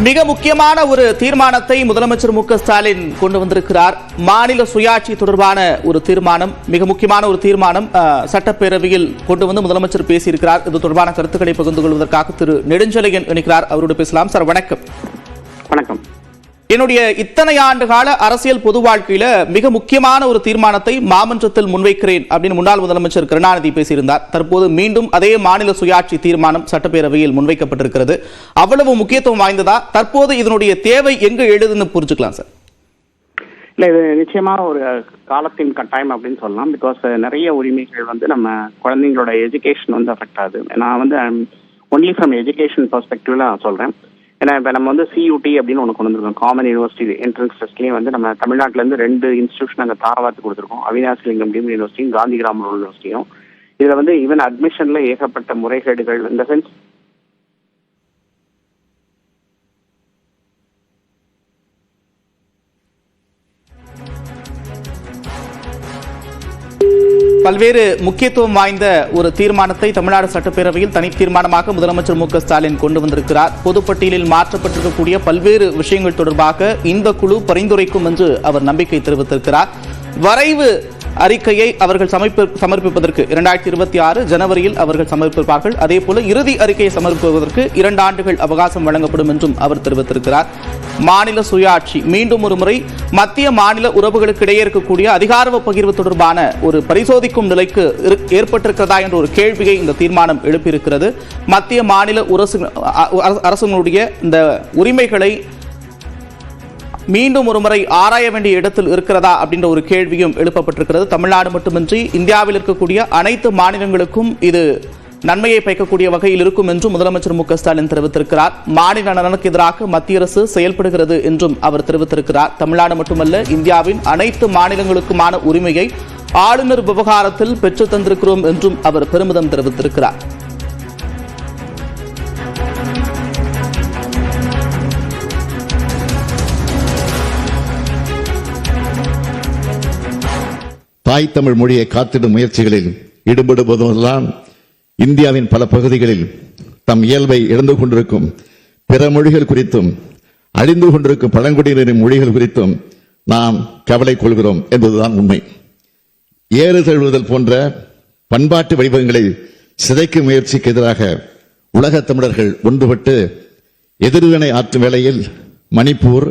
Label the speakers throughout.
Speaker 1: மிக முக்கியமான ஒரு தீர்மானத்தை முதலமைச்சர் மு.க. ஸ்டாலின் கொண்டு வந்திருக்கிறார். மாநில சுயாட்சி தொடர்பான ஒரு தீர்மானம், மிக முக்கியமான ஒரு தீர்மானம் சட்டப்பேரவையில் கொண்டு வந்து முதலமைச்சர் பேசியிருக்கிறார். இது தொடர்பான கருத்துக்களை பகிர்ந்து கொள்வதற்காக திரு நெடுஞ்செழியன் இணைக்கிறார். அவரோடு பேசலாம். சார் வணக்கம்.
Speaker 2: வணக்கம்.
Speaker 1: என்னுடைய இத்தனை ஆண்டு கால அரசியல் பொது வாழ்க்கையில மிக முக்கியமான ஒரு தீர்மானத்தை மாமன்றத்தில் முன்வைக்கிறேன் அப்படின்னு முன்னாள் முதலமைச்சர் கருணாநிதி பேசியிருந்தார். தற்போது மீண்டும் அதே மாநில சுயாட்சி தீர்மானம் சட்டப்பேரவையில் முன்வைக்கப்பட்டிருக்கிறது. அவ்வளவு முக்கியத்துவம் வாய்ந்ததா? தற்போது இதனுடைய தேவை எங்க எழுதுன்னு புரிஞ்சுக்கலாம் சார்.
Speaker 2: இல்ல, இது நிச்சயமா ஒரு காலத்தின் கட்டாயம் அப்படின்னு சொல்லலாம். பிகாஸ் நிறைய உரிமைகள் நம்ம குழந்தைங்களோட எஜுகேஷன் அஃபெக்ட் ஆகுது. நான் ஒன்லி ஃப்ரம் எஜுகேஷன் பெர்ஸ்பெக்டிவ்ல நான் சொல்றேன். ஏன்னா இப்போ நம்ம CUT அப்படின்னு ஒன்று கொண்டு வந்திருக்கோம். காமன் யூனிவர்சிட்டி என்ட்ரன்ஸ் டெஸ்ட்லேயும் நம்ம தமிழ்நாட்டிலேருந்து 2 இன்ஸ்டியூஷன் அங்கே தாரவாத்து கொடுத்துருக்கோம். அவினாசிலிங்கம் டீம் யூனிவர்சிட்டியும் காந்தி கிராம யூனிவர்சிட்டியும். இதில் ஈவன் அட்மிஷன்ல ஏகப்பட்ட முறைகேடுகள், இந்த சென்ஸ்
Speaker 1: பல்வேறு முக்கியத்துவம் வாய்ந்த ஒரு தீர்மானத்தை தமிழ்நாடு சட்டப்பேரவையில் தனி தீர்மானமாக முதலமைச்சர் மு.க. ஸ்டாலின் கொண்டு வந்திருக்கிறார். பொதுப்பட்டியலில் மாற்றப்பட்டிருக்கக்கூடிய பல்வேறு விஷயங்கள் தொடர்பாக இந்த குழு பரிந்துரைக்கும் என்று அவர் நம்பிக்கை தெரிவித்திருக்கிறார். வரைவு அறிக்கையை அவர்கள் சமர்ப்பிப்பதற்கு 2026 ஜனவரியில் அவர்கள் சமர்ப்பிப்பார்கள். அதே போல இறுதி அறிக்கையை சமர்ப்பிப்பதற்கு 2 ஆண்டுகள் அவகாசம் வழங்கப்படும் என்றும் அவர் தெரிவித்திருக்கிறார். மாநில சுயாட்சி மீண்டும் ஒரு முறை மத்திய மாநில உறவுகளுக்கு இடையே இருக்கக்கூடிய அதிகார பகிர்வு தொடர்பான ஒரு பரிசோதிக்கும் நிலைக்கு ஏற்பட்டிருக்கிறதா என்ற ஒரு கேள்வியை இந்த தீர்மானம் எழுப்பியிருக்கிறது. மத்திய மாநில அரசுகளுடைய இந்த உரிமைகளை மீண்டும் ஒரு முறை ஆராய வேண்டிய இடத்தில் இருக்கிறதா அப்படின்ற ஒரு கேள்வியும் எழுப்பப்பட்டிருக்கிறது. தமிழ்நாடு மட்டுமின்றி இந்தியாவில் இருக்கக்கூடிய அனைத்து மாநிலங்களுக்கும் இது நன்மையை பயக்கக்கூடிய வகையில் இருக்கும் என்றும் முதலமைச்சர் மு.க. ஸ்டாலின் தெரிவித்திருக்கிறார். மாநில நலனுக்கு எதிராக மத்திய அரசு செயல்படுகிறது என்றும் அவர் தெரிவித்திருக்கிறார். தமிழ்நாடு மட்டுமல்ல, இந்தியாவின் அனைத்து மாநிலங்களுக்குமான உரிமையை ஆளுநர் விவகாரத்தில் பெற்றுத் தந்திருக்கிறோம் என்றும் அவர் பெருமிதம் தெரிவித்திருக்கிறார்.
Speaker 3: தாய் தமிழ் மொழியை காத்திடும் முயற்சிகளில் ஈடுபடுவதெல்லாம் இந்தியாவின் பல பகுதிகளில் தம் இயல்பை இழந்து கொண்டிருக்கும் பிற மொழிகள் குறித்தும் அழிந்து கொண்டிருக்கும் பழங்குடியினரின் மொழிகள் குறித்தும் நாம் கவலை கொள்கிறோம் என்பதுதான் உண்மை. ஏறு தழுவுதல் போன்ற பண்பாட்டு வடிவங்களை சிதைக்கும் முயற்சிக்கு எதிராக உலகத் தமிழர்கள் ஒன்றுபட்டு எதிர்வினை ஆற்றும் வேளையில் மணிப்பூர்,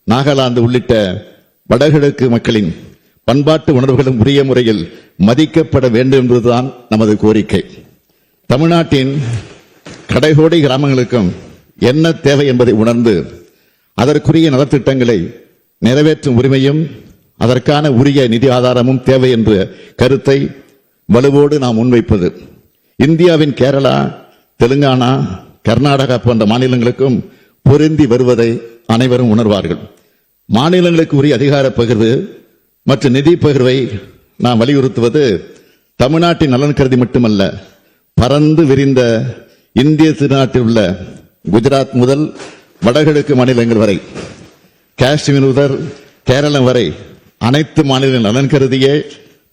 Speaker 3: நாகாலாந்து உள்ளிட்ட வடகிழக்கு மக்களின் பண்பாட்டு உணர்வுகளும் உரிய முறையில் மதிக்கப்பட வேண்டும் என்பதுதான் நமது கோரிக்கை. தமிழ்நாட்டின் கடைகோடி கிராமங்களுக்கும் என்ன தேவை என்பதை உணர்ந்து அதற்குரிய நலத்திட்டங்களை நிறைவேற்றும் உரிமையும் அதற்கான உரிய நிதி ஆதாரமும் தேவை என்ற கருத்தை வலுவோடு நாம் முன்வைப்பது. இந்தியாவின் கேரளா, தெலுங்கானா, கர்நாடகா போன்ற மாநிலங்களுக்கும் பொருந்தி வருவதை அனைவரும் உணர்வார்கள். மாநிலங்களுக்கு உரிய அதிகார பகிர்வு மற்றும் நிதி பகிர்வை நாம் வலியுறுத்துவது தமிழ்நாட்டின் நலன் கருதி மட்டுமல்ல, பறந்து விரிந்த இந்திய திருநாட்டில் உள்ள குஜராத் முதல் வடகிழக்கு மாநிலங்கள் வரை, காஷ்மீர் முதல் கேரளம் வரை அனைத்து மாநில நலன் கருதியே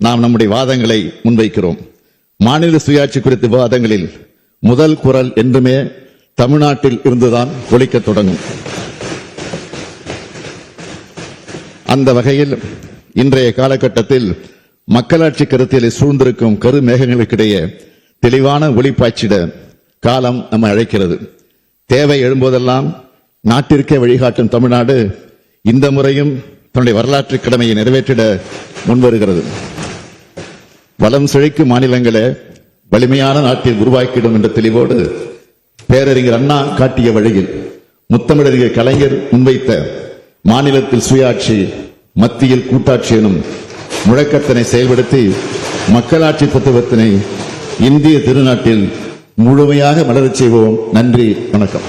Speaker 3: நாம் நம்முடைய வாதங்களை முன்வைக்கிறோம். மாநில சுயாட்சி குறித்த விவாதங்களில் முதல் குரல் என்றுமே தமிழ்நாட்டில் இருந்துதான் ஒலிக்க தொடங்கும். அந்த வகையில் இன்றைய காலகட்டத்தில் மக்களாட்சி கருத்தியலை சூழ்ந்திருக்கும் கரு மேகங்களுக்கிடையே தெளிவான ஒளிப்பாய்ச்சிட காலம் நம்மை அழைக்கிறது. தேவை எழும்போதெல்லாம் நாட்டிற்கே வழிகாட்டும் தமிழ்நாடு இந்த முறையும் தன்னுடைய வரலாற்று கடமையை நிறைவேற்றிட முன்வருகிறது. வளம் செழிக்கும் மாநிலங்களே வலிமையான நாட்டில் உருவாக்கிடும் என்ற தெளிவோடு பேரறிஞர் அண்ணா காட்டிய வழியில் முத்தமிழறிஞர் கலைஞர் முன்வைத்த மாநிலத்தில் சுயாட்சி, மத்தியில் கூட்டாட்சி எனும் முழக்கத்தினை செயல்படுத்தி மக்களாட்சி தத்துவத்தினை இந்திய திருநாட்டில் முழுமையாக மலரச் செய்வோம். நன்றி, வணக்கம்.